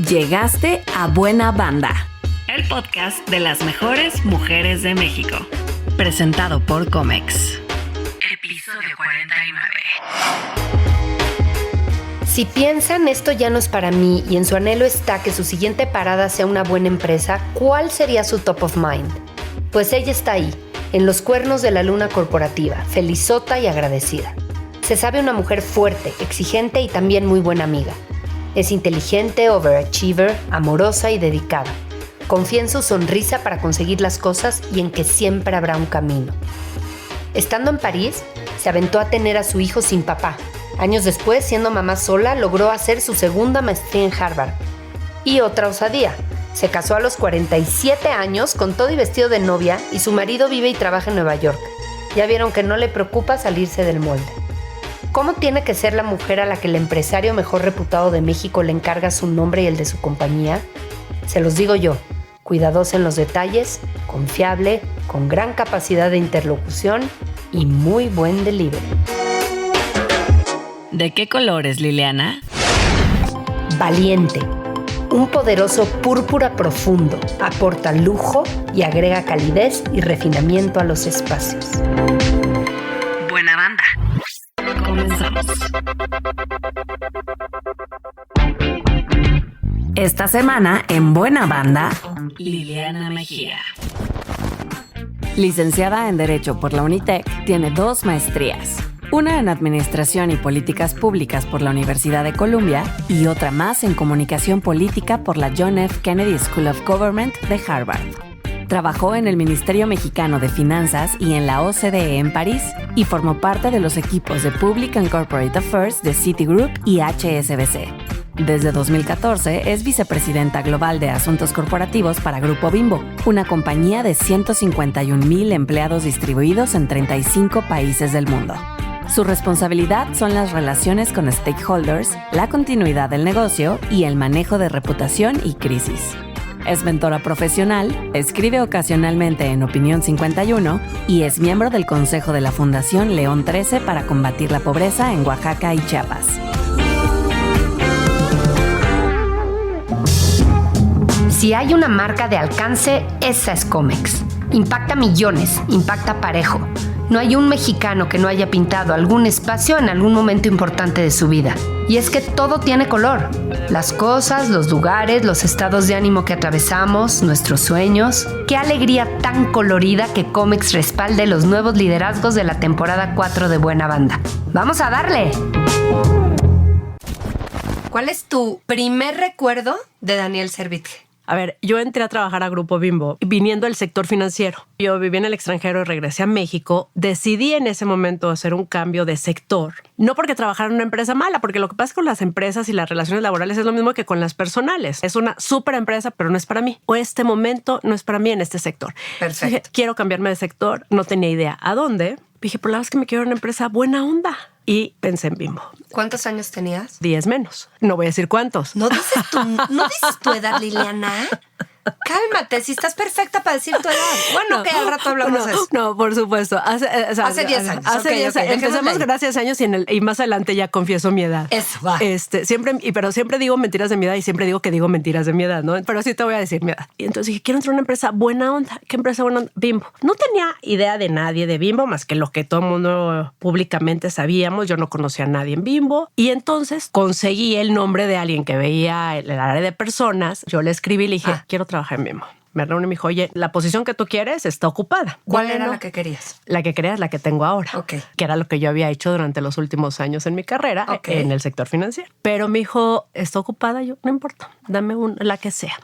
Llegaste a Buena Banda, el podcast de las mejores mujeres de México. Presentado por Comex. Episodio 49. Si piensan esto ya no es para mí y en su anhelo está que su siguiente parada sea una buena empresa, ¿cuál sería su top of mind? Pues ella está ahí, en los cuernos de la luna corporativa, felizota y agradecida. Se sabe una mujer fuerte, exigente y también muy buena amiga. Es inteligente, overachiever, amorosa y dedicada. Confía en su sonrisa para conseguir las cosas y en que siempre habrá un camino. Estando en París, se aventó a tener a su hijo sin papá. Años después, siendo mamá sola, logró hacer su segunda maestría en Harvard. Y otra osadía. Se casó a los 47 años con todo y vestido de novia y su marido vive y trabaja en Nueva York. Ya vieron que no le preocupa salirse del molde. ¿Cómo tiene que ser la mujer a la que el empresario mejor reputado de México le encarga su nombre y el de su compañía? Se los digo yo, cuidadosa en los detalles, confiable, con gran capacidad de interlocución y muy buen delivery. ¿De qué color es Liliana? Valiente. Un poderoso púrpura profundo, aporta lujo y agrega calidez y refinamiento a los espacios. Buena Banda. Comenzamos. Esta semana en Buena Banda, Liliana Mejía. Licenciada en Derecho por la Unitec, tiene 2 maestrías. Una en Administración y Políticas Públicas por la Universidad de Columbia y otra más en Comunicación Política por la John F. Kennedy School of Government de Harvard. Trabajó en el Ministerio Mexicano de Finanzas y en la OCDE en París y formó parte de los equipos de Public and Corporate Affairs de Citigroup y HSBC. Desde 2014 es vicepresidenta global de Asuntos Corporativos para Grupo Bimbo, una compañía de 151,000 empleados distribuidos en 35 países del mundo. Su responsabilidad son las relaciones con stakeholders, la continuidad del negocio y el manejo de reputación y crisis. Es mentora profesional, escribe ocasionalmente en Opinión 51 y es miembro del Consejo de la Fundación León 13 para combatir la pobreza en Oaxaca y Chiapas. Si hay una marca de alcance, esa es Comex. Impacta millones, impacta parejo. No hay un mexicano que no haya pintado algún espacio en algún momento importante de su vida. Y es que todo tiene color. Las cosas, los lugares, los estados de ánimo que atravesamos, nuestros sueños. Qué alegría tan colorida que Comex respalde los nuevos liderazgos de la temporada 4 de Buena Banda. ¡Vamos a darle! ¿Cuál es tu primer recuerdo de Daniel Servitje? A ver, yo entré a trabajar a Grupo Bimbo viniendo del sector financiero. Yo viví en el extranjero y regresé a México. Decidí en ese momento hacer un cambio de sector. No porque trabajara en una empresa mala, porque lo que pasa con las empresas y las relaciones laborales es lo mismo que con las personales. Es una súper empresa, pero no es para mí. O este momento no es para mí en este sector. Perfecto. Dije, quiero cambiarme de sector. No tenía idea a dónde. Dije, por la vez que me quiero una empresa buena onda. Y pensé en Bimbo. ¿Cuántos años tenías? 10 menos. No voy a decir cuántos. ¿No dices tu edad, Liliana? Cálmate, si estás perfecta para decir tu edad. Bueno, que al rato hablamos de eso. No, por supuesto. Hace 10 años. Hace 10 años. Empezamos gracias años y más adelante ya confieso mi edad. Eso va. Pero siempre digo mentiras de mi edad y siempre digo que digo mentiras de mi edad, ¿no? Pero sí te voy a decir mi edad. Y entonces dije, quiero entrar a una empresa buena onda. ¿Qué empresa buena onda? Bimbo. No tenía idea de nadie de Bimbo más que lo que todo el mundo públicamente sabíamos. Yo no conocía a nadie en Bimbo. Y entonces conseguí el nombre de alguien que veía el área de personas. Yo le escribí y le dije, quiero trabajar en Bimbo. Me reuní y me dijo, oye, la posición que tú quieres está ocupada. ¿Cuál era la que querías? La que quería es la que tengo ahora. Ok. Que era lo que yo había hecho durante los últimos años en mi carrera en el sector financiero. Pero me dijo, está ocupada. Yo, no importa, dame la que sea.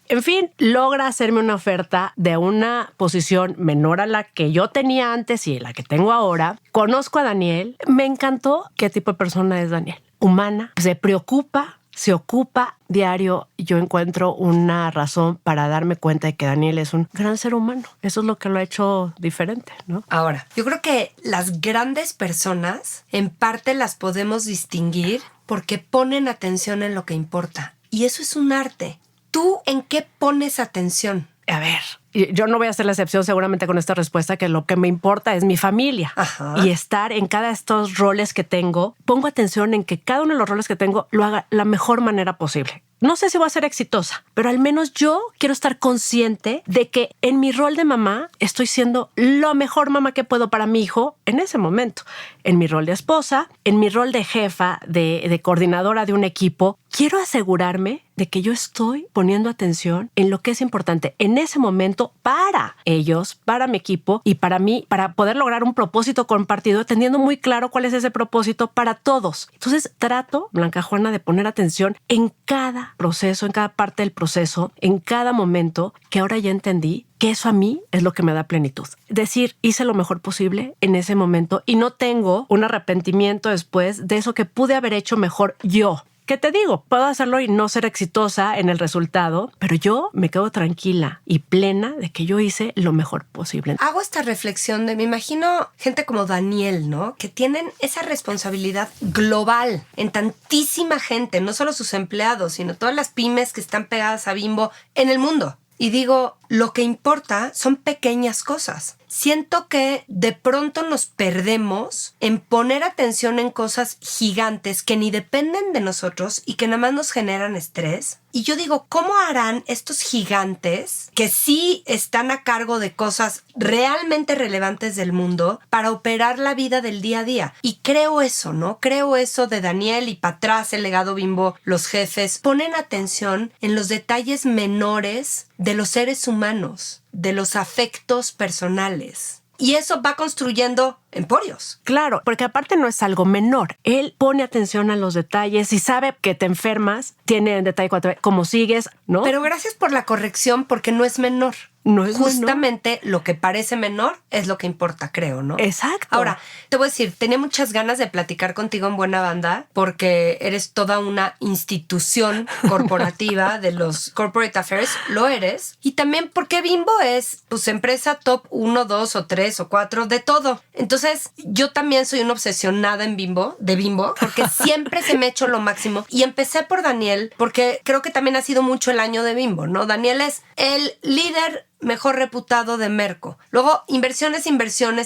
En fin, logra hacerme una oferta de una posición menor a la que yo tenía antes y la que tengo ahora. Conozco a Daniel. Me encantó qué tipo de persona es Daniel. Humana, se preocupa, se ocupa diario. Yo encuentro una razón para darme cuenta de que Daniel es un gran ser humano. Eso es lo que lo ha hecho diferente, ¿no? Ahora, yo creo que las grandes personas en parte las podemos distinguir porque ponen atención en lo que importa. Y eso es un arte. ¿Tú en qué pones atención? A ver, yo no voy a hacer la excepción seguramente con esta respuesta, que lo que me importa es mi familia. Ajá. Y estar en cada de estos roles que tengo, pongo atención en que cada uno de los roles que tengo lo haga la mejor manera posible. No sé si voy a ser exitosa, pero al menos yo quiero estar consciente de que en mi rol de mamá estoy siendo la mejor mamá que puedo para mi hijo en ese momento. En mi rol de esposa, en mi rol de jefa, de coordinadora de un equipo, quiero asegurarme de que yo estoy poniendo atención en lo que es importante en ese momento para ellos, para mi equipo y para mí, para poder lograr un propósito compartido, teniendo muy claro cuál es ese propósito para todos. Entonces trato, Blanca Juana, de poner atención en cada proceso, en cada parte del proceso, en cada momento, que ahora ya entendí que eso a mí es lo que me da plenitud. Decir, hice lo mejor posible en ese momento y no tengo un arrepentimiento después de eso que pude haber hecho mejor yo. ¿Qué te digo? Puedo hacerlo y no ser exitosa en el resultado, pero yo me quedo tranquila y plena de que yo hice lo mejor posible. Hago esta reflexión me imagino gente como Daniel, ¿no? Que tienen esa responsabilidad global en tantísima gente, no solo sus empleados, sino todas las pymes que están pegadas a Bimbo en el mundo. Y digo, lo que importa son pequeñas cosas. Siento que de pronto nos perdemos en poner atención en cosas gigantes que ni dependen de nosotros y que nada más nos generan estrés. Y yo digo, ¿cómo harán estos gigantes que sí están a cargo de cosas realmente relevantes del mundo para operar la vida del día a día? Y creo eso, ¿no? Creo eso de Daniel y para atrás el legado Bimbo, los jefes. Ponen atención en los detalles menores de los seres humanos, de los afectos personales. Y eso va construyendo emporios. Claro, porque aparte no es algo menor. Él pone atención a los detalles y sabe que te enfermas, tiene en detalle cómo sigues, ¿no? Pero gracias por la corrección, porque no es menor. No es justamente menor. Lo que parece menor es lo que importa, creo, ¿no? Exacto. Ahora, te voy a decir, tenía muchas ganas de platicar contigo en Buena Banda porque eres toda una institución corporativa de los corporate affairs, lo eres. Y también porque Bimbo es, pues, empresa top 1, 2 o 3 o 4 de todo. Entonces, yo también soy una obsesionada de Bimbo, porque siempre se me ha hecho lo máximo. Y empecé por Daniel porque creo que también ha sido mucho el año de Bimbo, ¿no? Daniel es el líder mejor reputado de Merco. Luego, inversiones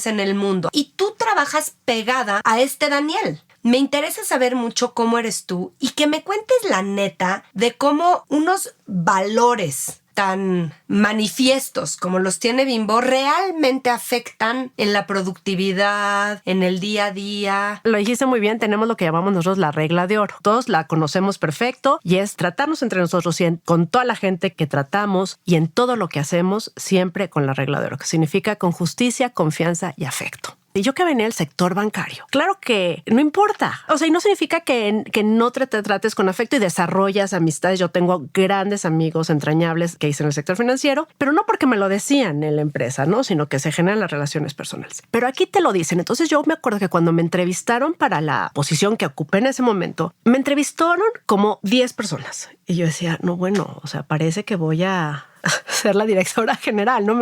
en el mundo. Y tú trabajas pegada a este Daniel. Me interesa saber mucho cómo eres tú y que me cuentes la neta de cómo unos valores tan manifiestos como los tiene Bimbo realmente afectan en la productividad, en el día a día. Lo dijiste muy bien, tenemos lo que llamamos nosotros la regla de oro. Todos la conocemos perfecto y es tratarnos entre nosotros y con toda la gente que tratamos y en todo lo que hacemos siempre con la regla de oro, que significa con justicia, confianza y afecto. Y yo que venía del sector bancario, claro que no importa. O sea, y no significa que no te trates con afecto y desarrollas amistades. Yo tengo grandes amigos entrañables que hice en el sector financiero, pero no porque me lo decían en la empresa, ¿no? Sino que se generan las relaciones personales. Pero aquí te lo dicen. Entonces yo me acuerdo que cuando me entrevistaron para la posición que ocupé en ese momento, me entrevistaron como 10 personas. Y yo decía, no, bueno, o sea, parece que voy a ser la directora general, ¿no?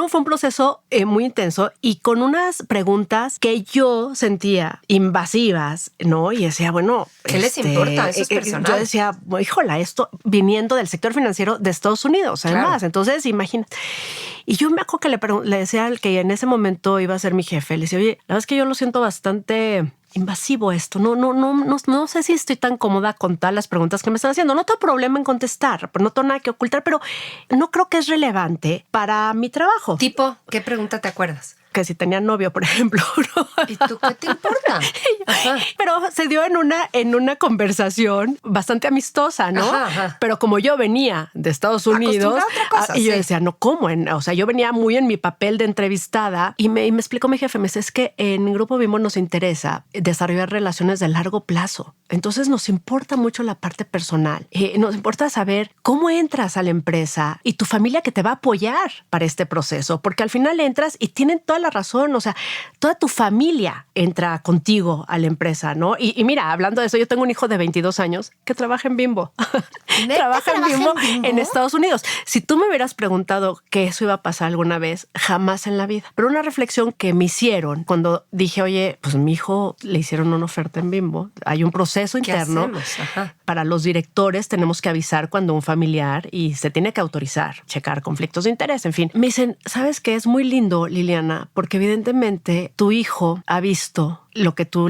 Fue un proceso muy intenso y con unas preguntas que yo sentía invasivas, ¿no? Y decía, bueno... ¿Qué les importa? Eso es personal. Yo decía, híjola, esto viniendo del sector financiero de Estados Unidos, además. Claro. Entonces, imagina. Y yo me acuerdo que le decía al que en ese momento iba a ser mi jefe, le decía, oye, la verdad es que yo lo siento bastante... invasivo esto. No sé si estoy tan cómoda con todas las preguntas que me están haciendo. No tengo problema en contestar, no tengo nada que ocultar, pero no creo que es relevante para mi trabajo. Tipo, ¿qué pregunta te acuerdas? Que si tenía novio, por ejemplo. ¿No? ¿Y tú qué te importa? Pero se dio en una conversación bastante amistosa, ¿no? Ajá. Pero como yo venía de Estados Unidos, otra cosa, y yo decía, no, ¿cómo? O sea, yo venía muy en mi papel de entrevistada y me explicó mi jefe, me dice, es que en Grupo Bimbo nos interesa desarrollar relaciones de largo plazo. Entonces nos importa mucho la parte personal. Nos importa saber cómo entras a la empresa y tu familia que te va a apoyar para este proceso, porque al final entras y tienen toda la la razón. O sea, toda tu familia entra contigo a la empresa, ¿no? Y mira, hablando de eso, yo tengo un hijo de 22 años que trabaja en Bimbo. Trabaja en Bimbo en Estados Unidos. Si tú me hubieras preguntado que eso iba a pasar alguna vez, jamás en la vida. Pero una reflexión que me hicieron cuando dije, oye, pues mi hijo le hicieron una oferta en Bimbo. Hay un proceso interno. Para los directores tenemos que avisar cuando un familiar y se tiene que autorizar, checar conflictos de interés, en fin. Me dicen, ¿sabes qué? Es muy lindo, Liliana, porque evidentemente tu hijo ha visto lo que tú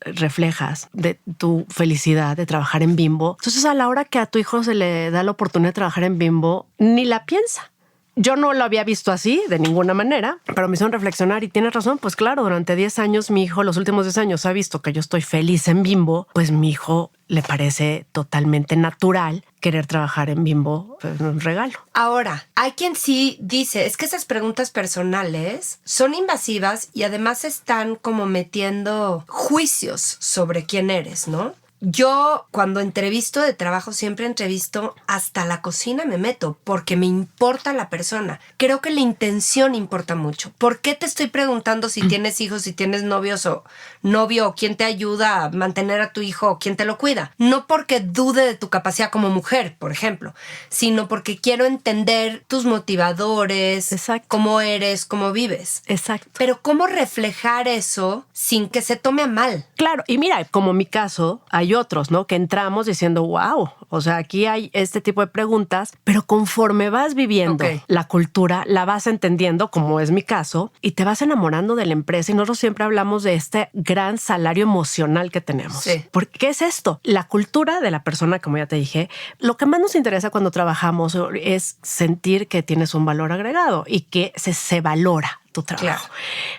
reflejas de tu felicidad de trabajar en Bimbo. Entonces, a la hora que a tu hijo se le da la oportunidad de trabajar en Bimbo, ni la piensa. Yo no lo había visto así de ninguna manera, pero me hicieron reflexionar y tienes razón. Pues claro, durante 10 años mi hijo, los últimos 10 años ha visto que yo estoy feliz en Bimbo, pues mi hijo le parece totalmente natural querer trabajar en Bimbo, pues un regalo. Ahora, hay quien sí dice, es que esas preguntas personales son invasivas y además están como metiendo juicios sobre quién eres, ¿no? Yo cuando entrevisto de trabajo siempre entrevisto hasta la cocina me meto porque me importa la persona. Creo que la intención importa mucho. ¿Por qué te estoy preguntando si tienes hijos, si tienes novios o novio o quién te ayuda a mantener a tu hijo o quién te lo cuida? No porque dude de tu capacidad como mujer, por ejemplo, sino porque quiero entender tus motivadores, exacto, cómo eres, cómo vives. Exacto. Pero cómo reflejar eso sin que se tome a mal. Claro, y mira, como mi caso, hay otros, ¿no? Que entramos diciendo, wow, o sea, aquí hay este tipo de preguntas, pero conforme vas viviendo la cultura, la vas entendiendo, como es mi caso, y te vas enamorando de la empresa. Y nosotros siempre hablamos de este gran salario emocional que tenemos. Sí. Porque, ¿qué es esto? La cultura de la persona, como ya te dije, lo que más nos interesa cuando trabajamos es sentir que tienes un valor agregado y que se valora tu trabajo. Claro.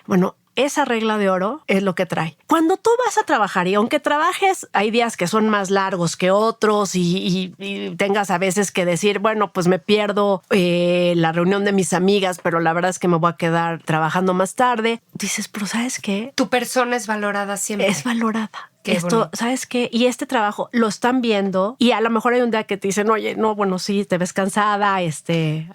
Bueno, esa regla de oro es lo que trae. Cuando tú vas a trabajar y aunque trabajes, hay días que son más largos que otros y tengas a veces que decir, bueno, pues me pierdo la reunión de mis amigas, pero la verdad es que me voy a quedar trabajando más tarde. Dices, pero ¿sabes qué? Tu persona es valorada siempre. Es valorada. Esto, bonito. ¿sabes qué? Y este trabajo lo están viendo y a lo mejor hay un día que te dicen, oye, no, bueno, sí, te ves cansada,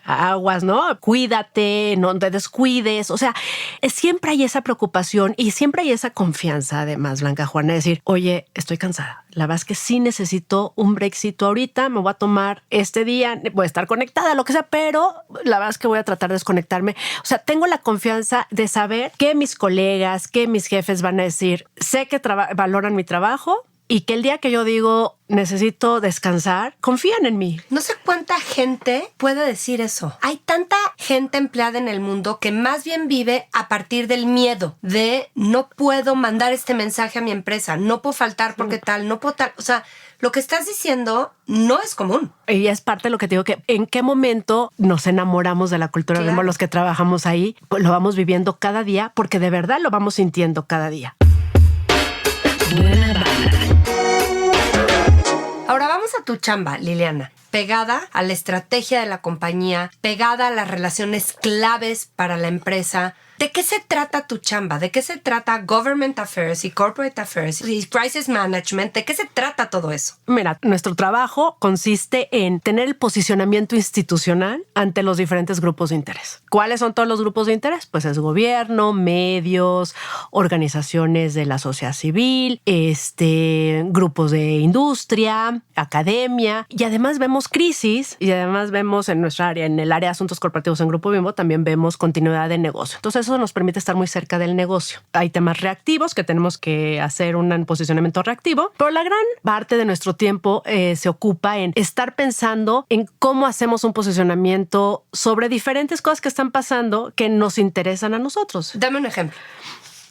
aguas, ¿no? Cuídate, no te descuides. O sea, siempre hay esa preocupación y siempre hay esa confianza, además, Blanca Juana, de decir, oye, estoy cansada. La verdad es que sí necesito un breakcito ahorita, me voy a tomar este día, voy a estar conectada, lo que sea, pero la verdad es que voy a tratar de desconectarme. O sea, tengo la confianza de saber que mis colegas, que mis jefes van a decir, sé que valoran mi trabajo y que el día que yo digo necesito descansar, confían en mí. No sé cuánta gente puede decir eso. Hay tanta gente empleada en el mundo que más bien vive a partir del miedo de no puedo mandar este mensaje a mi empresa, no puedo faltar porque tal, no puedo tal. O sea, lo que estás diciendo no es común. Y es parte de lo que te digo, que en qué momento nos enamoramos de la cultura, claro, de los que trabajamos ahí, pues lo vamos viviendo cada día porque de verdad lo vamos sintiendo cada día. Ahora vamos a tu chamba, Liliana. Pegada a la estrategia de la compañía, pegada a las relaciones claves para la empresa. ¿De qué se trata tu chamba? ¿De qué se trata Government Affairs y Corporate Affairs y Crisis Management? ¿De qué se trata todo eso? Mira, nuestro trabajo consiste en tener el posicionamiento institucional ante los diferentes grupos de interés. ¿Cuáles son todos los grupos de interés? Pues es gobierno, medios, organizaciones de la sociedad civil, grupos de industria, academia, y además vemos crisis y además vemos en nuestra área, en el área de asuntos corporativos en Grupo Bimbo, también vemos continuidad de negocio. Entonces eso nos permite estar muy cerca del negocio. Hay temas reactivos que tenemos que hacer un posicionamiento reactivo, pero la gran parte de nuestro tiempo se ocupa en estar pensando en cómo hacemos un posicionamiento sobre diferentes cosas que están pasando que nos interesan a nosotros. Dame un ejemplo.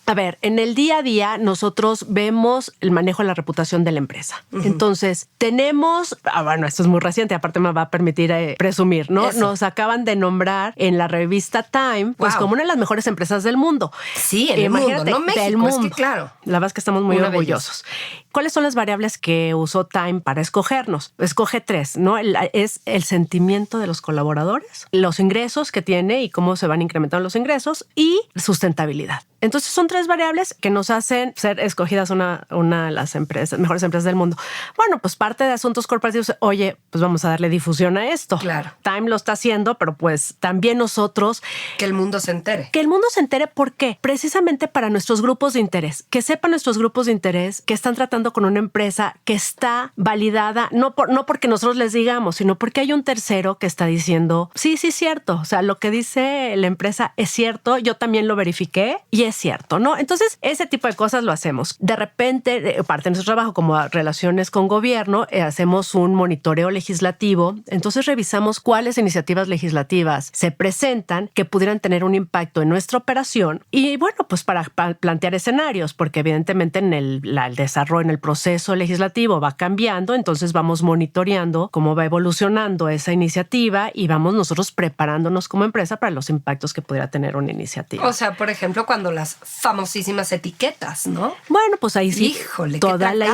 A ver, en el día a día nosotros vemos el manejo de la reputación de la empresa. Uh-huh. Entonces, tenemos... bueno, esto es muy reciente, aparte me va a permitir presumir, ¿no? Eso. Nos acaban de nombrar en la revista Time, pues como una de las mejores empresas del mundo. Sí, en el mundo, no México, del mundo. es que claro. La verdad es que estamos muy orgullosos. ¿Cuáles son las variables que usó Time para escogernos? Escoge 3, ¿no? Es el sentimiento de los colaboradores, los ingresos que tiene y cómo se van incrementando los ingresos y sustentabilidad. Entonces son 3 variables que nos hacen ser escogidas una de las mejores empresas del mundo. Bueno, pues parte de asuntos corporativos, oye, pues vamos a darle difusión a esto. Claro. Time lo está haciendo, pero pues también nosotros. Que el mundo se entere. Que el mundo se entere, ¿por qué? Precisamente para nuestros grupos de interés. Que sepan nuestros grupos de interés que están tratando con una empresa que está validada, no porque nosotros les digamos, sino porque hay un tercero que está diciendo, sí, cierto. O sea, lo que dice la empresa es cierto, yo también lo verifiqué y es cierto, ¿no? Entonces, ese tipo de cosas lo hacemos. De repente, parte de nuestro trabajo como relaciones con gobierno, hacemos un monitoreo legislativo. Entonces, revisamos cuáles iniciativas legislativas se presentan que pudieran tener un impacto en nuestra operación y, bueno, pues para plantear escenarios, porque evidentemente en el desarrollo, en el proceso legislativo va cambiando, entonces vamos monitoreando cómo va evolucionando esa iniciativa y vamos nosotros preparándonos como empresa para los impactos que pudiera tener una iniciativa. O sea, por ejemplo, cuando las famosísimas etiquetas, ¿no? Bueno, pues ahí sí. Híjole, toda la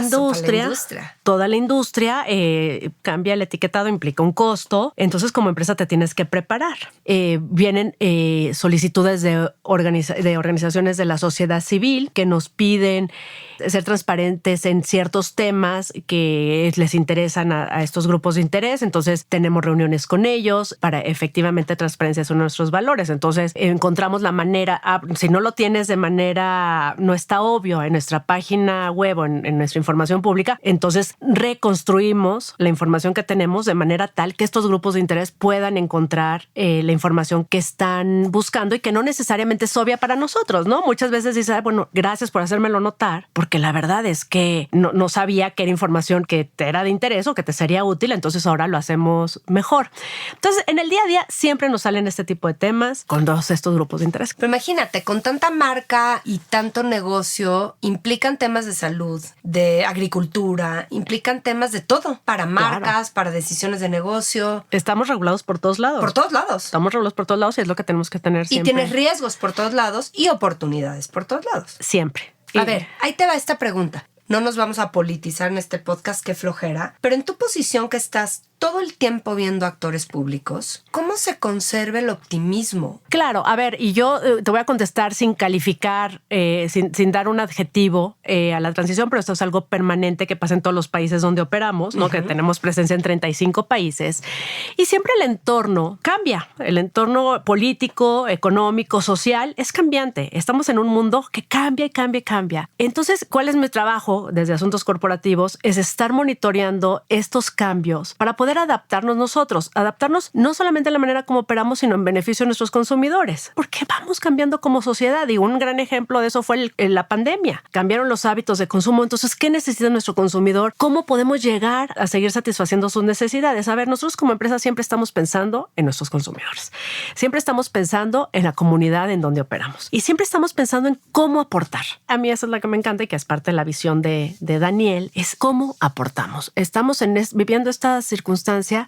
industria cambia el etiquetado, implica un costo. Entonces, como empresa te tienes que preparar. Vienen solicitudes de organizaciones de la sociedad civil que nos piden ser transparentes en ciertos temas que les interesan a estos grupos de interés. Entonces, tenemos reuniones con ellos para efectivamente transparencia son nuestros valores. Entonces, encontramos la manera, si no lo tienes de manera, no está obvio en nuestra página web o en nuestra información pública, entonces reconstruimos la información que tenemos de manera tal que estos grupos de interés puedan encontrar la información que están buscando y que no necesariamente es obvia para nosotros, ¿no? Muchas veces dices, bueno, gracias por hacérmelo notar, porque la verdad es que no sabía que era información que te era de interés o que te sería útil, entonces ahora lo hacemos mejor. Entonces, en el día a día siempre nos salen este tipo de temas con todos estos grupos de interés. Pero imagínate, con tanta marca y tanto negocio, implican temas de salud, de agricultura, implican temas de todo, para marcas, para decisiones de negocio. Estamos regulados por todos lados. Por todos lados. Estamos regulados por todos lados y es lo que tenemos que tener siempre. Y tienes riesgos por todos lados y oportunidades por todos lados. Siempre. A ver, ahí te va esta pregunta. No nos vamos a politizar en este podcast, qué flojera, pero en tu posición que estás todo el tiempo viendo actores públicos, ¿cómo se conserva el optimismo? Claro, a ver, y yo te voy a contestar sin calificar, sin dar un adjetivo a la transición, pero esto es algo permanente que pasa en todos los países donde operamos, ¿no? Que tenemos presencia en 35 países. Y siempre el entorno cambia. El entorno político, económico, social es cambiante. Estamos en un mundo que cambia y cambia y cambia. Entonces, ¿cuál es mi trabajo desde asuntos corporativos? Es estar monitoreando estos cambios para poder adaptarnos nosotros, adaptarnos no solamente a la manera como operamos, sino en beneficio de nuestros consumidores, porque vamos cambiando como sociedad y un gran ejemplo de eso fue la pandemia. Cambiaron los hábitos de consumo, entonces, ¿qué necesita nuestro consumidor? ¿Cómo podemos llegar a seguir satisfaciendo sus necesidades? A ver, nosotros como empresa siempre estamos pensando en nuestros consumidores, siempre estamos pensando en la comunidad en donde operamos y siempre estamos pensando en cómo aportar. A mí esa es la que me encanta y que es parte de la visión de Daniel, es cómo aportamos. Estamos viviendo esta circunstancia,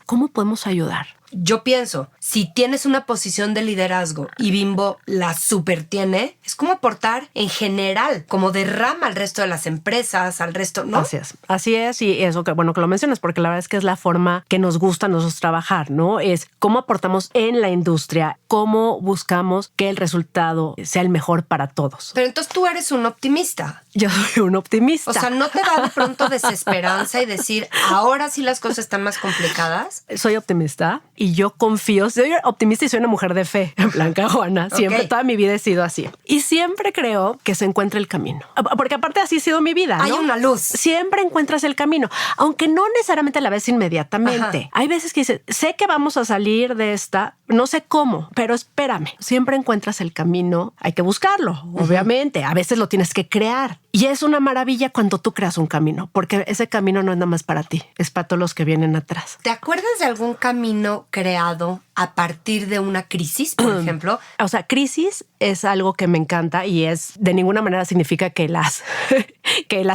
¿cómo podemos ayudar? Yo pienso, si tienes una posición de liderazgo y Bimbo la super tiene, es como aportar en general, como derrama al resto de las empresas, al resto, ¿no? Así es, y eso que bueno que lo mencionas, porque la verdad es que es la forma que nos gusta a nosotros trabajar, ¿no? Es cómo aportamos en la industria, cómo buscamos que el resultado sea el mejor para todos. Pero entonces tú eres un optimista. Yo soy un optimista. O sea, ¿no te da de pronto desesperanza y decir, ahora sí las cosas están más complicadas? Soy optimista. Y yo confío, soy optimista y soy una mujer de fe, Blanca Juana. Siempre, toda mi vida he sido así. Y siempre creo que se encuentra el camino. Porque aparte así ha sido mi vida, ¿no? Hay una luz. Siempre encuentras el camino, aunque no necesariamente la ves inmediatamente. Ajá. Hay veces que dices, sé que vamos a salir de esta, no sé cómo, pero espérame. Siempre encuentras el camino, hay que buscarlo, obviamente. A veces lo tienes que crear. Y es una maravilla cuando tú creas un camino, porque ese camino no es nada más para ti, es para todos los que vienen atrás. ¿Te acuerdas de algún camino creado a partir de una crisis, por ejemplo? O sea, crisis es algo que me encanta y es de ninguna manera significa que las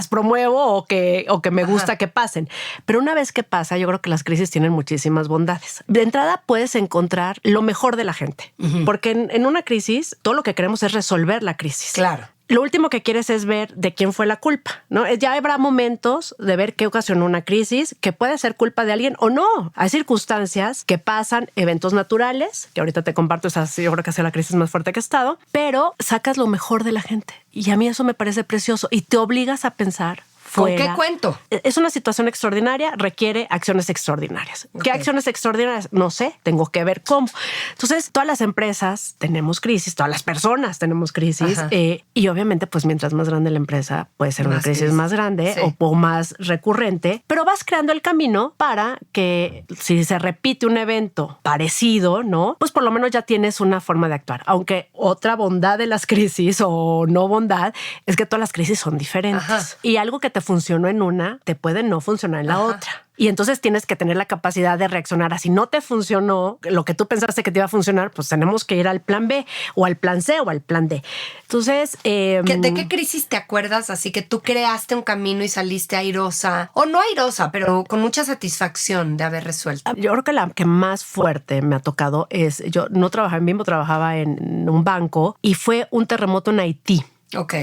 promuevo o que me gusta que pasen. Pero una vez que pasa, yo creo que las crisis tienen muchísimas bondades. De entrada puedes encontrar lo mejor de la gente, porque en una crisis todo lo que queremos es resolver la crisis. Claro. lo último que quieres es ver de quién fue la culpa, ¿no? Ya habrá momentos de ver qué ocasionó una crisis, que puede ser culpa de alguien o no. Hay circunstancias que pasan, eventos naturales, que ahorita te comparto, yo creo que ha sido la crisis más fuerte que he estado, pero sacas lo mejor de la gente. Y a mí eso me parece precioso y te obligas a pensar fuera. ¿Con qué cuento? Es una situación extraordinaria, requiere acciones extraordinarias. ¿Qué acciones extraordinarias? No sé, tengo que ver cómo. Entonces, todas las empresas tenemos crisis, todas las personas tenemos crisis y obviamente, pues mientras más grande la empresa, puede ser una crisis más grande o más recurrente, pero vas creando el camino para que si se repite un evento parecido, ¿no? Pues por lo menos ya tienes una forma de actuar. Aunque otra bondad de las crisis o no bondad es que todas las crisis son diferentes. Y algo que te funcionó en una, te puede no funcionar en la otra. Y entonces tienes que tener la capacidad de reaccionar a si no te funcionó lo que tú pensaste que te iba a funcionar, pues tenemos que ir al plan B o al plan C o al plan D. Entonces... ¿De qué crisis te acuerdas? Así que tú creaste un camino y saliste airosa, o no airosa, pero con mucha satisfacción de haber resuelto. Yo creo que la que más fuerte me ha tocado es, yo no trabajaba en Bimbo, trabajaba en un banco y fue un terremoto en Haití.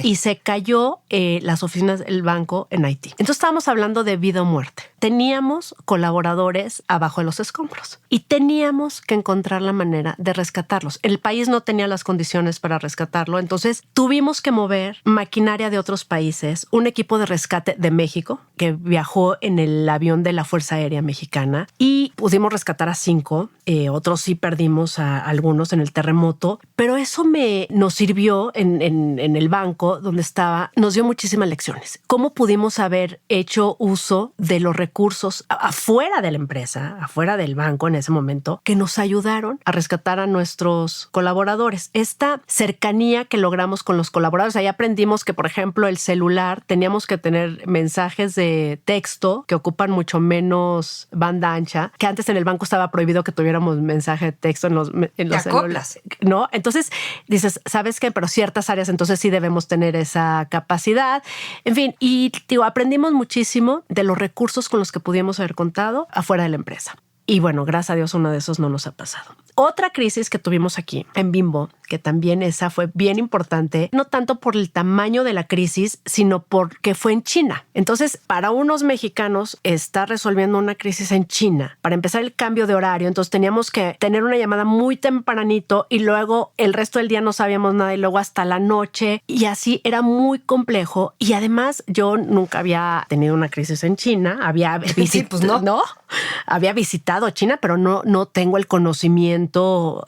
Y se cayó las oficinas del banco en Haití. Entonces estábamos hablando de vida o muerte. Teníamos colaboradores abajo de los escombros y teníamos que encontrar la manera de rescatarlos. El país no tenía las condiciones para rescatarlo, entonces tuvimos que mover maquinaria de otros países, un equipo de rescate de México que viajó en el avión de la Fuerza Aérea Mexicana y pudimos rescatar a 5. Otros sí perdimos a algunos en el terremoto, pero eso nos sirvió en el banco donde estaba, nos dio muchísimas lecciones. ¿Cómo pudimos haber hecho uso de los recursos afuera de la empresa, afuera del banco en ese momento, que nos ayudaron a rescatar a nuestros colaboradores? Esta cercanía que logramos con los colaboradores, ahí aprendimos que, por ejemplo, el celular, teníamos que tener mensajes de texto que ocupan mucho menos banda ancha, que antes en el banco estaba prohibido que tuviéramos mensaje de texto en los celulares, ¿no? Entonces dices, ¿sabes qué? Pero ciertas áreas entonces sí debemos tener esa capacidad. En fin, y aprendimos muchísimo de los recursos con los que pudimos haber contado afuera de la empresa. Y bueno, gracias a Dios uno de esos no nos ha pasado. Otra crisis que tuvimos aquí en Bimbo, que también esa fue bien importante, no tanto por el tamaño de la crisis, sino porque fue en China. Entonces, para unos mexicanos está resolviendo una crisis en China. Para empezar el cambio de horario, entonces teníamos que tener una llamada muy tempranito y luego el resto del día no sabíamos nada y luego hasta la noche y así era muy complejo. Y además yo nunca había tenido una crisis en China, había visitado, ¿no? Había visitado China, pero no tengo el conocimiento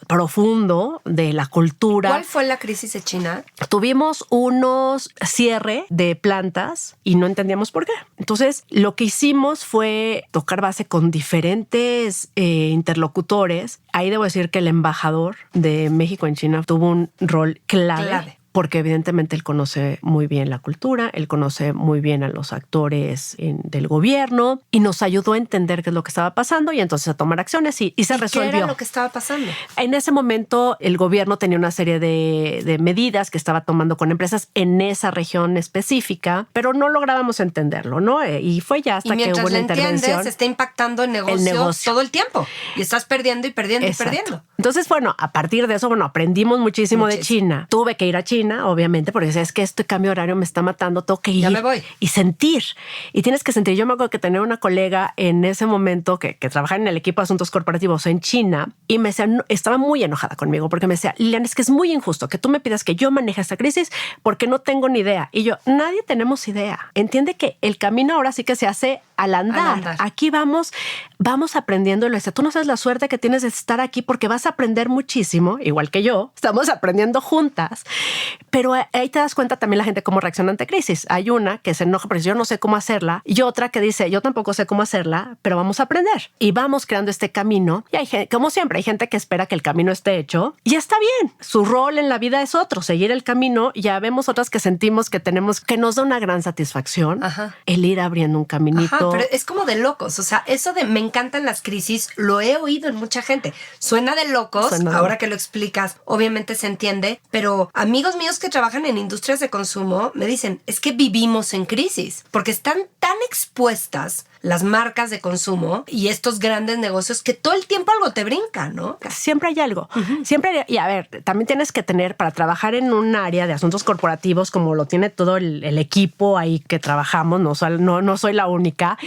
profundo de la cultura. ¿Cuál fue la crisis de China? Tuvimos unos cierre de plantas y no entendíamos por qué. Entonces, lo que hicimos fue tocar base con diferentes interlocutores. Ahí debo decir que el embajador de México en China tuvo un rol clave. Porque evidentemente él conoce muy bien la cultura, él conoce muy bien a los actores del gobierno y nos ayudó a entender qué es lo que estaba pasando y entonces a tomar acciones y se resolvió. ¿Qué era lo que estaba pasando? En ese momento el gobierno tenía una serie de medidas que estaba tomando con empresas en esa región específica, pero no lográbamos entenderlo, ¿no? Y fue ya hasta que hubo una intervención. Se está impactando el negocio todo el tiempo y estás perdiendo y perdiendo. Exacto. Y perdiendo. Entonces, bueno, a partir de eso, aprendimos muchísimo de China. Tuve que ir a China, obviamente, porque es que este cambio horario me está matando, tengo que ir. Ya me voy. Y sentir. Y tienes que sentir. Yo me acuerdo que tenía una colega en ese momento que trabajaba en el equipo de asuntos corporativos en China y me decía, estaba muy enojada conmigo porque me decía, Liliana, es que es muy injusto que tú me pidas que yo maneje esta crisis porque no tengo ni idea. Y yo, nadie tenemos idea. Entiende que el camino ahora sí que se hace al andar. Aquí vamos aprendiendo. Y lo decía, tú no sabes la suerte que tienes de estar aquí porque vas a aprender muchísimo, igual que yo. Estamos aprendiendo juntas. Pero ahí te das cuenta también la gente cómo reacciona ante crisis. Hay una que se enoja porque yo no sé cómo hacerla y otra que dice, yo tampoco sé cómo hacerla, pero vamos a aprender. Y vamos creando este camino. Y hay gente, como siempre, hay gente que espera que el camino esté hecho y está bien. Su rol en la vida es otro, seguir el camino. Ya vemos otras que sentimos que nos da una gran satisfacción el ir abriendo un caminito. Pero es como de locos. O sea, eso de me encantan las crisis, lo he oído en mucha gente. Suena de locos. Ahora que lo explicas, obviamente se entiende, pero amigos amigos que trabajan en industrias de consumo me dicen, es que vivimos en crisis, porque están tan expuestas las marcas de consumo y estos grandes negocios que todo el tiempo algo te brinca, ¿no? Siempre hay algo. Y a ver, también tienes que tener, para trabajar en un área de asuntos corporativos, como lo tiene todo el equipo ahí que trabajamos, no soy la única,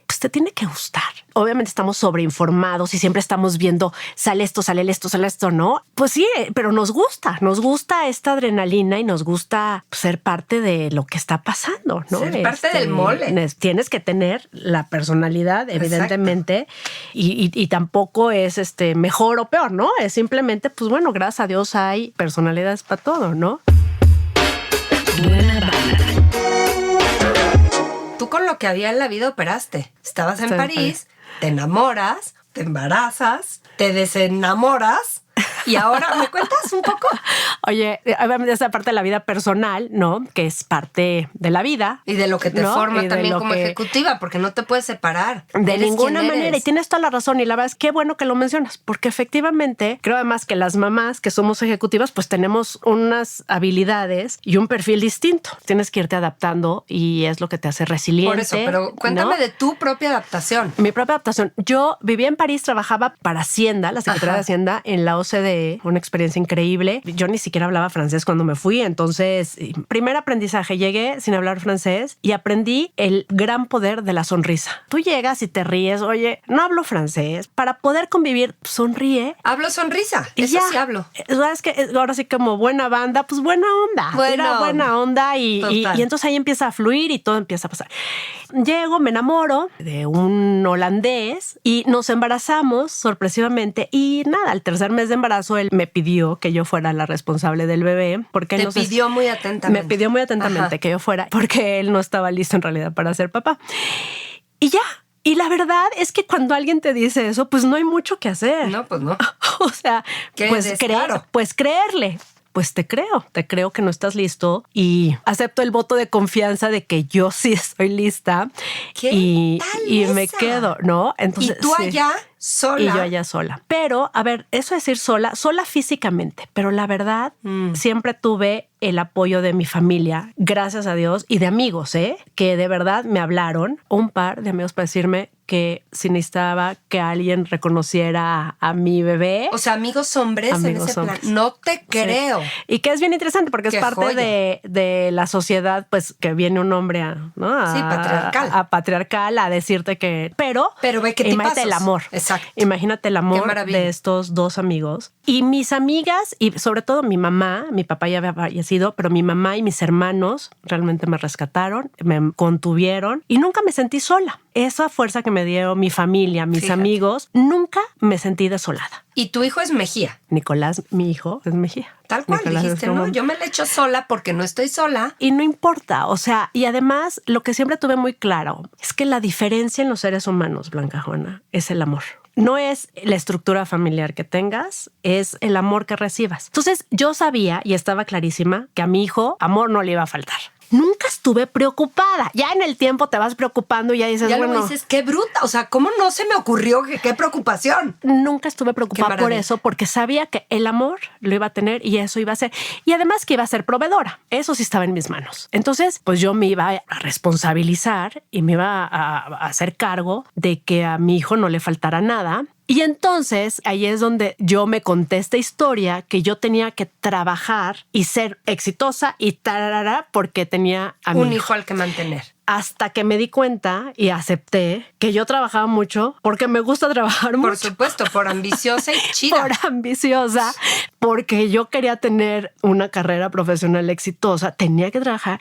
pues te tiene que gustar. Obviamente estamos sobreinformados y siempre estamos viendo, sale esto, ¿no? Pues sí, pero nos gusta esta adrenalina y nos gusta ser parte de lo que está pasando, ¿no? Ser parte del mole. Tienes que tener la personalidad, evidentemente, y tampoco es mejor o peor, ¿no? Es simplemente, pues bueno, gracias a Dios hay personalidades para todo, ¿no? Buena banda. Tú con lo que había en la vida operaste. Estabas en París, te enamoras, te embarazas, te desenamoras y ahora, ¿me cuentas un poco? Oye, obviamente esa parte de la vida personal, ¿no? Que es parte de la vida. Y de lo que te forma también como ejecutiva, porque no te puedes separar. De ninguna manera. Y tienes toda la razón. Y la verdad es que bueno que lo mencionas, porque efectivamente creo además que las mamás que somos ejecutivas, pues tenemos unas habilidades y un perfil distinto. Tienes que irte adaptando y es lo que te hace resiliente. Por eso, pero cuéntame, ¿no?, de tu propia adaptación. Mi propia adaptación. Yo vivía en París, trabajaba para Hacienda, la Secretaría de Hacienda, en la OCDE, una experiencia increíble. Yo ni siquiera hablaba francés cuando me fui, entonces, primer aprendizaje, llegué sin hablar francés y aprendí el gran poder de la sonrisa. Tú llegas y te ríes, oye, no hablo francés, para poder convivir, sonríe. Hablo sonrisa, y eso ya. Sí hablo. Es que ahora sí como buena banda, pues buena onda. Era buena onda y entonces ahí empieza a fluir y todo empieza a pasar. Llego, me enamoro de un holandés y nos embarazamos sorpresivamente y nada, al tercer mes de embarazo él me pidió que yo fuera la responsable del bebé. Porque me pidió muy atentamente que yo fuera, porque él no estaba listo en realidad para ser papá. Y ya. Y la verdad es que cuando alguien te dice eso, pues no hay mucho que hacer. No, pues no. O sea, pues creerle. Pues te creo que no estás listo y acepto el voto de confianza de que yo sí estoy lista. Y me quedo, ¿no? Entonces, ¿y tú allá sola? Y yo allá sola. Pero, a ver, eso es decir sola físicamente, pero la verdad, siempre tuve el apoyo de mi familia, gracias a Dios, y de amigos, que de verdad me hablaron, un par de amigos para decirme que si necesitaba que alguien reconociera a mi bebé. O sea, amigos hombres en ese plan. No te creo. Sí. Y que es bien interesante porque es parte de la sociedad, pues, que viene un hombre patriarcal a decirte que... Pero ve que imagínate el amor. Exacto. Imagínate el amor de estos dos amigos. Y mis amigas, y sobre todo mi mamá, mi papá ya había fallecido, pero mi mamá y mis hermanos realmente me rescataron, me contuvieron y nunca me sentí sola. Esa fuerza que me dio mi familia, mis amigos, nunca me sentí desolada. ¿Y tu hijo es Mejía? Nicolás, mi hijo, es Mejía. Tal cual, Nicolás, dijiste, ¿no? Yo me la echo sola porque no estoy sola. Y no importa, o sea, y además lo que siempre tuve muy claro es que la diferencia en los seres humanos, Blanca Juana, es el amor. No es la estructura familiar que tengas, es el amor que recibas. Entonces yo sabía y estaba clarísima que a mi hijo amor no le iba a faltar. Nunca estuve preocupada. Ya en el tiempo te vas preocupando y ya dices, bueno... Ya lo dices, qué bruta. O sea, ¿cómo no se me ocurrió? Qué preocupación. Nunca estuve preocupada por eso, porque sabía que el amor lo iba a tener y eso iba a ser. Y además que iba a ser proveedora. Eso sí estaba en mis manos. Entonces, pues yo me iba a responsabilizar y me iba a hacer cargo de que a mi hijo no le faltara nada. Y entonces ahí es donde yo me conté esta historia que yo tenía que trabajar y ser exitosa y tarara porque tenía a un hijo al que mantener. Hasta que me di cuenta y acepté que yo trabajaba mucho porque me gusta trabajar mucho. Por supuesto, por ambiciosa y chida. Por ambiciosa, porque yo quería tener una carrera profesional exitosa, tenía que trabajar.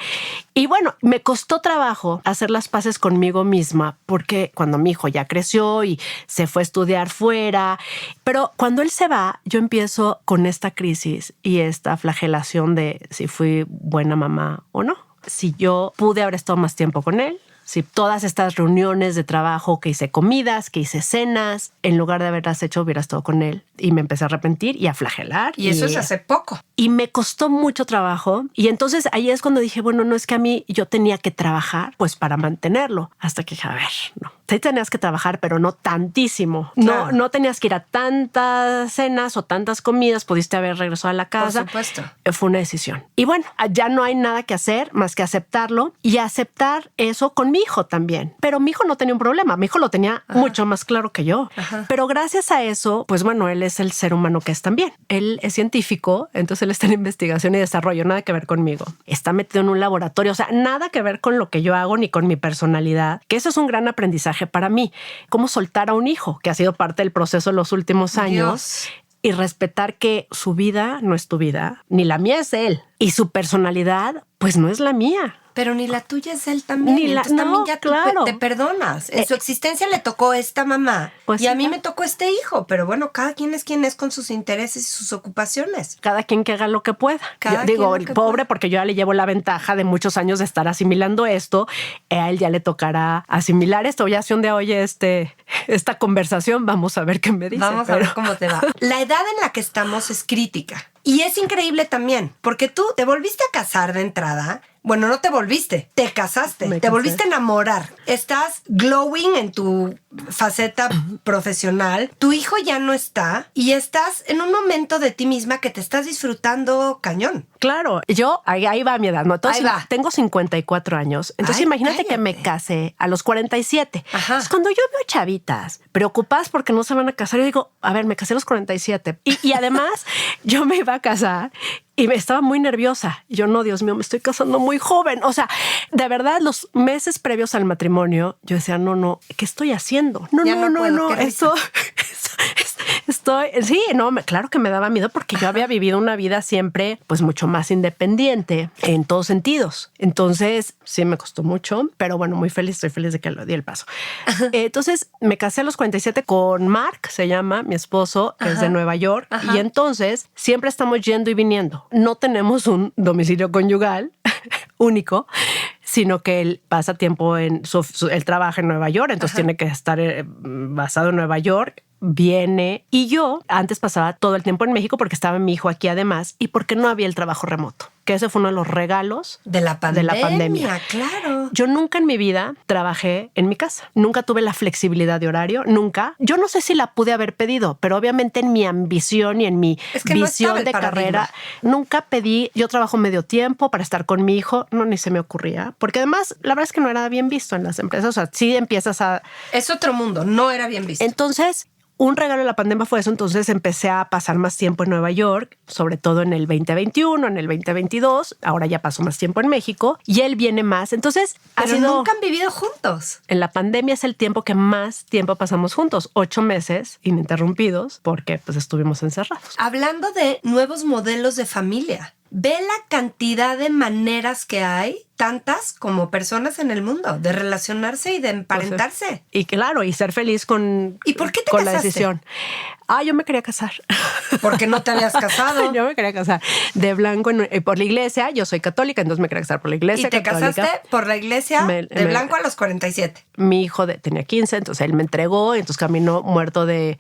Y bueno, me costó trabajo hacer las paces conmigo misma porque cuando mi hijo ya creció y se fue a estudiar fuera, pero cuando él se va, yo empiezo con esta crisis y esta flagelación de si fui buena mamá o no. Si yo pude haber estado más tiempo con él, si todas estas reuniones de trabajo que hice comidas, que hice cenas, en lugar de haberlas hecho, hubiera estado con él. Y me empecé a arrepentir y a flagelar. Y eso es hace poco. Y me costó mucho trabajo. Y entonces ahí es cuando dije, bueno, no es que a mí yo tenía que trabajar pues para mantenerlo. Hasta que dije, a ver, no. sí tenías que trabajar, pero no tantísimo. Claro. No tenías que ir a tantas cenas o tantas comidas, pudiste haber regresado a la casa. Por supuesto. Fue una decisión. Y bueno, ya no hay nada que hacer más que aceptarlo y aceptar eso con mi hijo también. Pero mi hijo no tenía un problema. Mi hijo lo tenía mucho más claro que yo. Pero gracias a eso, pues bueno, él es el ser humano que es también. Él es científico, entonces él está en investigación y desarrollo, nada que ver conmigo. Está metido en un laboratorio, o sea, nada que ver con lo que yo hago ni con mi personalidad, que eso es un gran aprendizaje para mí. Cómo soltar a un hijo, que ha sido parte del proceso en los últimos años. Dios. Y respetar que su vida no es tu vida, ni la mía es él. Y su personalidad, pues no es la mía. Pero ni la tuya es él también. Entonces también ya claro. te perdonas. En su existencia le tocó esta mamá pues y a sí, mí me tocó este hijo. Pero bueno, cada quien es quien es con sus intereses y sus ocupaciones. Cada quien que haga lo que pueda. Cada Digo, quien el lo que pobre, pueda. porque yo ya le llevo la ventaja de muchos años de estar asimilando esto. A él ya le tocará asimilar esto. Ya si un día oye esta conversación, vamos a ver qué me dice. Vamos a ver cómo te va. La edad en la que estamos es crítica. Y es increíble también, porque tú te volviste a casar de entrada. Bueno, no te volviste, te casaste, Me te casé. volviste a enamorar. Estás glowing en tu faceta profesional. Tu hijo ya no está y estás en un momento de ti misma que te estás disfrutando cañón. Claro, yo, ahí va mi edad, ¿no? Entonces, Ahí va. tengo 54 años. Entonces, Ay, imagínate que cállate. me casé a los 47. Ajá. Entonces, cuando yo veo chavitas preocupadas porque no se van a casar, yo digo, a ver, me casé a los 47. Y además, yo me iba a casar y me estaba muy nerviosa. Y yo, no, Dios mío, me estoy casando muy joven. O sea, de verdad, los meses previos al matrimonio, yo decía, no, ¿qué estoy haciendo? No, Ya no puedo, qué risa. Claro que me daba miedo porque yo había vivido una vida siempre pues mucho más independiente en todos sentidos. Entonces sí me costó mucho, pero bueno, muy feliz, estoy feliz de que lo di el paso. Entonces me casé a los 47 con Mark, se llama mi esposo, que es de Nueva York. Y entonces siempre estamos yendo y viniendo. No tenemos un domicilio conyugal único, sino que él pasa tiempo él trabaja en Nueva York, entonces tiene que estar basado en Nueva York. Viene y yo antes pasaba todo el tiempo en México porque estaba mi hijo aquí además y porque no había el trabajo remoto, que ese fue uno de los regalos De la pandemia. Claro. Yo nunca en mi vida trabajé en mi casa. Nunca tuve la flexibilidad de horario, nunca. Yo no sé si la pude haber pedido, pero obviamente en mi ambición y en mi Es que no visión estaba el de paradigma. carrera, nunca pedí, yo trabajo medio tiempo para estar con mi hijo, no, ni se me ocurría. Porque además, la verdad es que no era bien visto en las empresas. O sea, sí empiezas a... Es otro mundo, no era bien visto. Entonces, un regalo de la pandemia fue eso. Entonces empecé a pasar más tiempo en Nueva York, sobre todo en el 2021, en el 2022. Ahora ya paso más tiempo en México y él viene más. Entonces, Pero nunca han vivido juntos. en la pandemia es el tiempo que más tiempo pasamos juntos. 8 meses ininterrumpidos porque pues estuvimos encerrados. Hablando de nuevos modelos de familia, ve la cantidad de maneras que hay, tantas como personas en el mundo, de relacionarse y de emparentarse. Y claro, y ser feliz con, ¿Y por qué te con la casaste? decisión. Yo me quería casar. Porque no te habías casado. Yo me quería casar de blanco por la iglesia. Yo soy católica, entonces me quería casar por la iglesia Y te católica. casaste por la iglesia de blanco a los 47. Mi hijo tenía 15, entonces él me entregó, y entonces caminó muerto de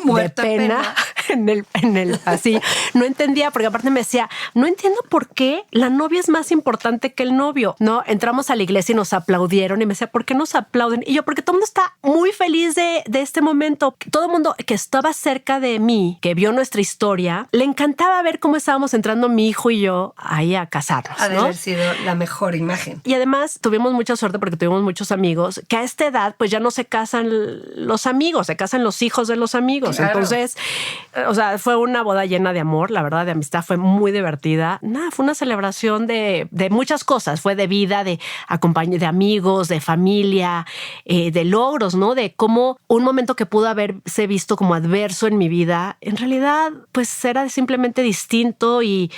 Muerto de pena en el así. No entendía, porque aparte me decía, no entiendo por qué la novia es más importante que el novio. No, entramos a la iglesia y nos aplaudieron y me decía, ¿por qué nos aplauden? Y yo, porque todo el mundo está muy feliz de este momento. Todo el mundo que estaba cerca de mí, que vio nuestra historia, le encantaba ver cómo estábamos entrando mi hijo y yo ahí a casarnos, Ha de ¿no? haber sido la mejor imagen. Y además tuvimos mucha suerte porque tuvimos muchos amigos que a esta edad pues ya no se casan los amigos, se casan los hijos de los amigos. Claro. Entonces, o sea, fue una boda llena de amor, la verdad, de amistad, fue muy divertida. Nada, fue una celebración de muchas cosas, fue de vida, de acompañar, de amigos, de familia, de logros, ¿no? De cómo un momento que pudo haberse visto como adverso en mi vida, en realidad pues era simplemente distinto y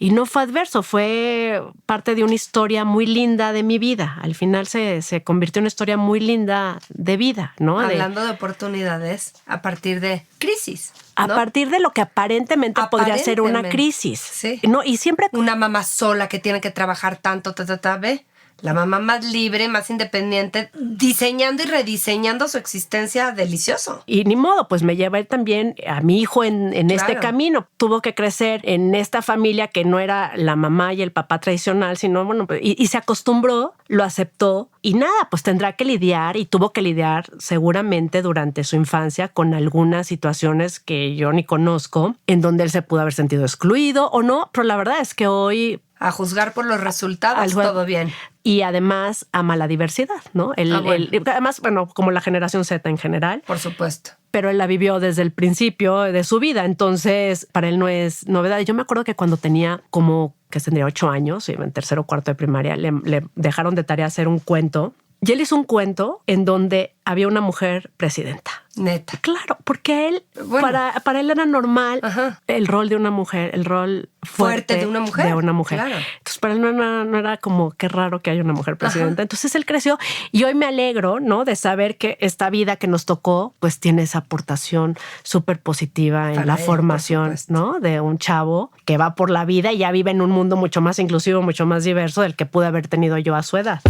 no fue adverso, fue parte de una historia muy linda de mi vida. Al final se convirtió en una historia muy linda de vida, ¿no? Hablando de oportunidades a partir de crisis. A ¿no? partir de lo que aparentemente podría ser una Aparentemente. crisis. Sí. ¿No? Y siempre... Una mamá sola que tiene que trabajar tanto, ve. la mamá más libre, más independiente, diseñando y rediseñando su existencia delicioso. Y ni modo, pues me llevé también a mi hijo en Claro. este camino. Tuvo que crecer en esta familia que no era la mamá y el papá tradicional, sino, bueno, y se acostumbró, lo aceptó y nada, pues tendrá que lidiar y tuvo que lidiar seguramente durante su infancia con algunas situaciones que yo ni conozco, en donde él se pudo haber sentido excluido o no, pero la verdad es que hoy... A juzgar por los resultados, todo bien. Y además ama la diversidad, ¿no? Además, bueno, como la generación Z en general. Por supuesto. Pero él la vivió desde el principio de su vida, entonces para él no es novedad. Yo me acuerdo que cuando tenía como, que tendría 8 años, en tercero o cuarto de primaria, le dejaron de tarea hacer un cuento. Y él hizo un cuento en donde había una mujer presidenta. Neta. Claro, porque él, bueno, para él era normal ajá, el rol de una mujer, el rol fuerte de una mujer. De una mujer. Claro. Entonces para él no era como qué raro que haya una mujer presidenta. Ajá. Entonces él creció y hoy me alegro, ¿no? De saber que esta vida que nos tocó, pues tiene esa aportación súper positiva en Para la él, formación, ¿no? De un chavo que va por la vida y ya vive en un mundo mucho más inclusivo, mucho más diverso del que pude haber tenido yo a su edad.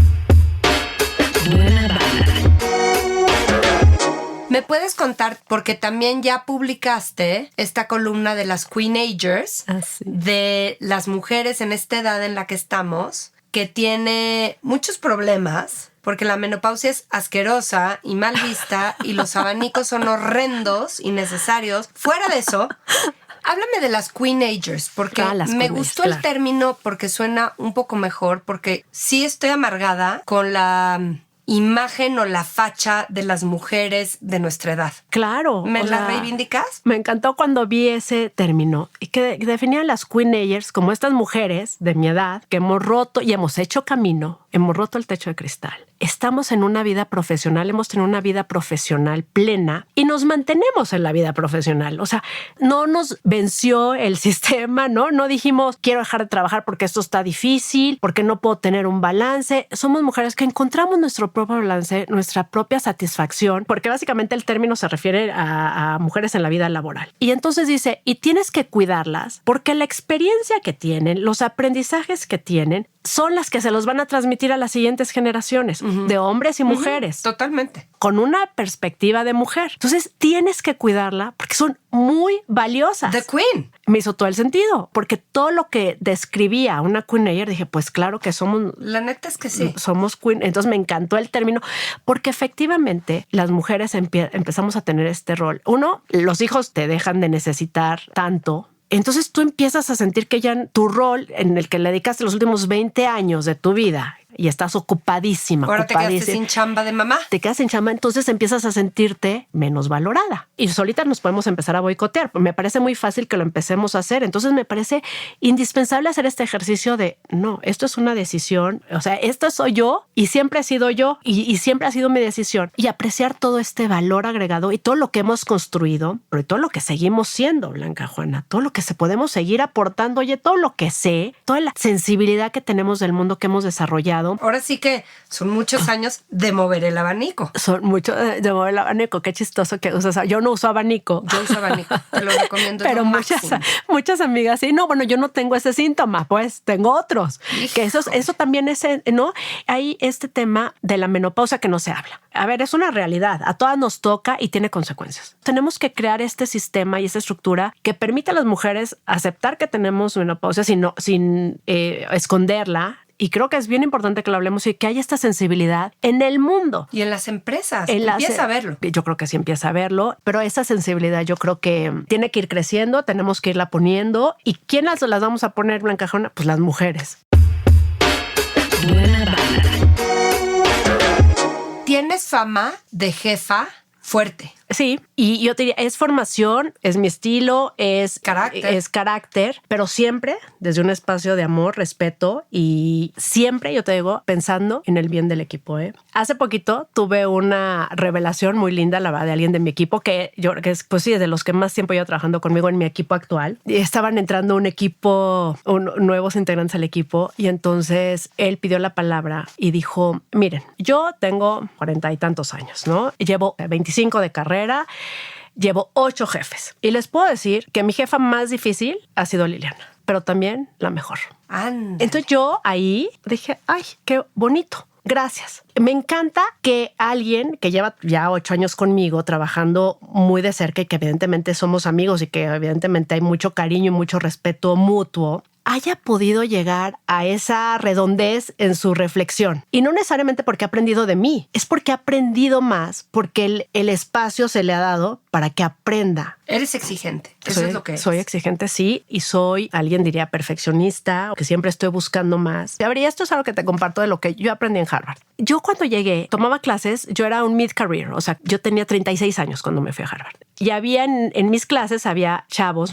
¿Me puedes contar, porque también ya publicaste esta columna de las Queenagers, Sí. de las mujeres en esta edad en la que estamos, que tiene muchos problemas, porque la menopausia es asquerosa y mal vista y los abanicos son horrendos, innecesarios? Fuera de eso, háblame de las Queenagers, porque me gustó el término porque suena un poco mejor, porque sí estoy amargada con la imagen o la facha de las mujeres de nuestra edad. Claro. ¿Me la reivindicas? Me encantó cuando vi ese término y que definían las Queenagers como estas mujeres de mi edad que hemos roto y hemos hecho camino, hemos roto el techo de cristal. Estamos en una vida profesional, hemos tenido una vida profesional plena y nos mantenemos en la vida profesional. O sea, no nos venció el sistema, ¿no? No dijimos, quiero dejar de trabajar porque esto está difícil, porque no puedo tener un balance. Somos mujeres que encontramos nuestro propio balance, nuestra propia satisfacción, porque básicamente el término se refiere a mujeres en la vida laboral. Y entonces dice, y tienes que cuidarlas porque la experiencia que tienen, los aprendizajes que tienen, son las que se los van a transmitir a las siguientes generaciones, de hombres y mujeres. Totalmente. Con una perspectiva de mujer. Entonces tienes que cuidarla porque son muy valiosas. The Queen. Me hizo todo el sentido, porque todo lo que describía una Queenager, dije, pues claro que somos... La neta es que sí. Somos Queen. Entonces me encantó el término, porque efectivamente las mujeres empezamos a tener este rol. Uno, los hijos te dejan de necesitar tanto. Entonces tú empiezas a sentir que ya tu rol en el que le dedicaste los últimos 20 años de tu vida y estás ocupadísima. Ahora te quedaste sin chamba de mamá. Te quedas sin chamba, entonces empiezas a sentirte menos valorada. Y solitas nos podemos empezar a boicotear. Me parece muy fácil que lo empecemos a hacer. Entonces me parece indispensable hacer este ejercicio de, no, esto es una decisión. O sea, esto soy yo y siempre he sido yo y siempre ha sido mi decisión. Y apreciar todo este valor agregado y todo lo que hemos construido, pero todo lo que seguimos siendo, Blanca Juana, todo lo que se podemos seguir aportando, oye, todo lo que sé, toda la sensibilidad que tenemos del mundo que hemos desarrollado. Ahora sí que son muchos años de mover el abanico. Son muchos de mover el abanico. Qué chistoso que usas. Yo no uso abanico. Yo uso abanico. Te lo recomiendo. Pero muchas amigas sí. No, bueno, yo no tengo ese síntoma, pues tengo otros. Hijo. Que eso también es, ¿no? Hay este tema de la menopausia que no se habla. A ver, es una realidad. A todas nos toca y tiene consecuencias. Tenemos que crear este sistema y esta estructura que permita a las mujeres aceptar que tenemos menopausia sin esconderla. Y creo que es bien importante que lo hablemos y que haya esta sensibilidad en el mundo. Y en las empresas. Empieza a verlo. Yo creo que sí empieza a verlo, pero esa sensibilidad yo creo que tiene que ir creciendo, tenemos que irla poniendo. ¿Y quién las vamos a poner, Blanca Juana? Pues las mujeres. Tienes fama de jefa fuerte. Sí, y yo te diría, es formación, es mi estilo, es carácter, pero siempre desde un espacio de amor, respeto y siempre, yo te digo, pensando en el bien del equipo. Hace poquito tuve una revelación muy linda, la verdad, de alguien de mi equipo que es, pues sí, de los que más tiempo llevo trabajando conmigo en mi equipo actual. Y estaban entrando nuevos integrantes al equipo y entonces él pidió la palabra y dijo, miren, yo tengo 40 y tantos años, ¿no? Llevo 25 de carrera. Llevo 8 jefes y les puedo decir que mi jefa más difícil ha sido Liliana. pero también la mejor. Anda. Entonces yo ahí dije, ay, qué bonito. Gracias. Me encanta que alguien que lleva ya 8 años conmigo trabajando muy de cerca y que evidentemente somos amigos y que evidentemente hay mucho cariño y mucho respeto mutuo, haya podido llegar a esa redondez en su reflexión. Y no necesariamente porque ha aprendido de mí, es porque ha aprendido más, porque el espacio se le ha dado para que aprenda. Eres exigente. Eso es lo que eres. Soy exigente, sí, y soy, alguien diría, perfeccionista, que siempre estoy buscando más. Y esto es algo que te comparto de lo que yo aprendí en Harvard. Yo cuando llegué, tomaba clases, yo era un mid-career, o sea, yo tenía 36 años cuando me fui a Harvard. Y había en mis clases, había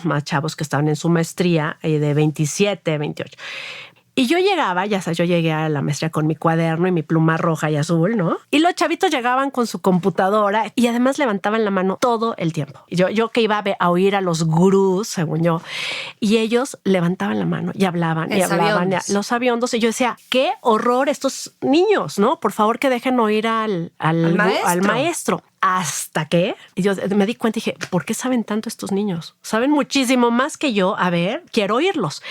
más chavos que estaban en su maestría de 27, 28. Y yo llegaba, ya sabes, yo llegué a la maestría con mi cuaderno y mi pluma roja y azul, ¿no? Y los chavitos llegaban con su computadora y además levantaban la mano todo el tiempo. Y yo que iba a oír a los gurús, según yo, y ellos levantaban la mano y hablaban y hablaban. Los aviondos. Y yo decía, qué horror estos niños, ¿no? Por favor que dejen oír al maestro. Hasta que yo me di cuenta y dije, ¿por qué saben tanto estos niños? Saben muchísimo más que yo. A ver, quiero oírlos.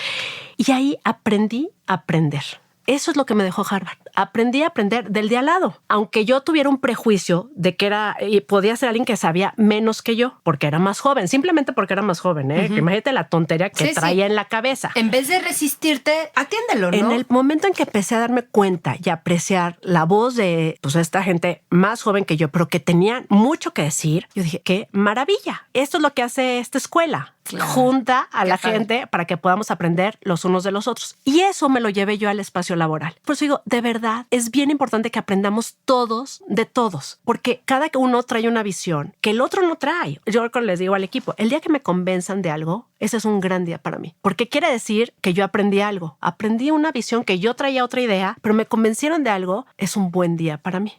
Y ahí aprendí a aprender. Eso es lo que me dejó Harvard. Aprendí a aprender del de al lado. Aunque yo tuviera un prejuicio de que podía ser alguien que sabía menos que yo, porque era más joven, simplemente porque era más joven, ¿eh? Uh-huh. Que imagínate la tontería que traía en la cabeza. En vez de resistirte, atiéndelo, ¿no? En el momento en que empecé a darme cuenta y apreciar la voz de esta gente más joven que yo, pero que tenían mucho que decir, yo dije, qué maravilla. Esto es lo que hace esta escuela. Claro. Junta a la gente para que podamos aprender los unos de los otros. Y eso me lo llevé yo al espacio laboral. Por eso digo, de verdad, es bien importante que aprendamos todos de todos, porque cada uno trae una visión que el otro no trae. Yo les digo al equipo, el día que me convenzan de algo, ese es un gran día para mí, porque quiere decir que yo aprendí algo. Aprendí una visión que yo traía otra idea, pero me convencieron de algo, es un buen día para mí.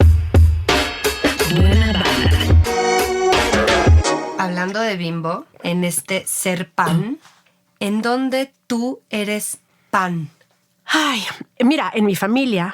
Buena banda. Hablando de Bimbo, en este ser pan, ¿en dónde tú eres pan? Ay, mira, en mi familia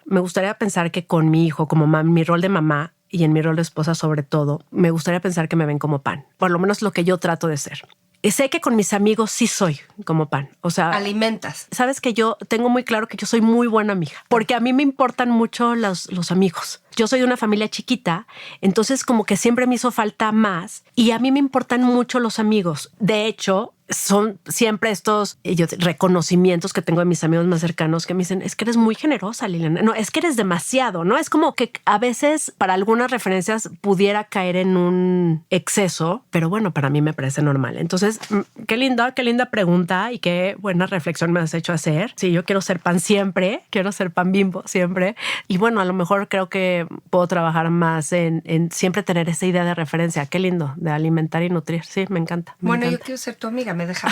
me gustaría pensar que con mi hijo, como mi rol de mamá y en mi rol de esposa sobre todo, me gustaría pensar que me ven como pan. Por lo menos lo que yo trato de ser. Y sé que con mis amigos sí soy como pan. O sea, alimentas. Sabes que yo tengo muy claro que yo soy muy buena amiga, porque a mí me importan mucho los amigos. Yo soy de una familia chiquita, entonces como que siempre me hizo falta más y a mí me importan mucho los amigos. De hecho, son siempre estos reconocimientos que tengo de mis amigos más cercanos que me dicen, es que eres muy generosa, Liliana. No, es que eres demasiado, ¿no? Es como que a veces para algunas referencias pudiera caer en un exceso, pero bueno, para mí me parece normal. Entonces, qué linda pregunta y qué buena reflexión me has hecho hacer. Sí, yo quiero ser pan siempre, quiero ser pan Bimbo siempre. Y bueno, a lo mejor creo que puedo trabajar más en siempre tener esa idea de referencia. Qué lindo, de alimentar y nutrir. Sí, me encanta. Yo quiero ser tu amiga. Me dejas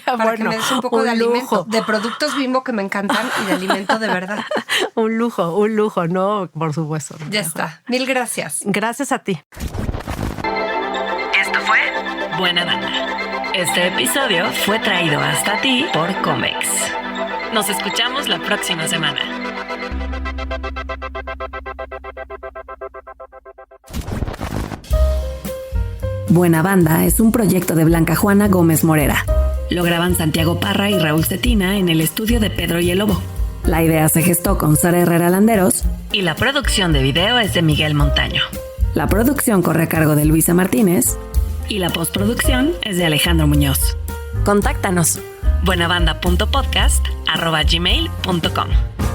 para que me des un poco de alimento, de productos Bimbo que me encantan y de alimento de verdad. Un lujo, no, por supuesto. Ya está. Mil gracias. Gracias a ti. Esto fue Buena Banda. Este episodio fue traído hasta ti por Comex. Nos escuchamos la próxima semana. Buena Banda es un proyecto de Blanca Juana Gómez Morera. Lo graban Santiago Parra y Raúl Cetina en el estudio de Pedro y el Lobo. La idea se gestó con Sara Herrera Landeros y la producción de video es de Miguel Montaño. La producción corre a cargo de Luisa Martínez y la postproducción es de Alejandro Muñoz. Contáctanos buenabanda.podcast@gmail.com.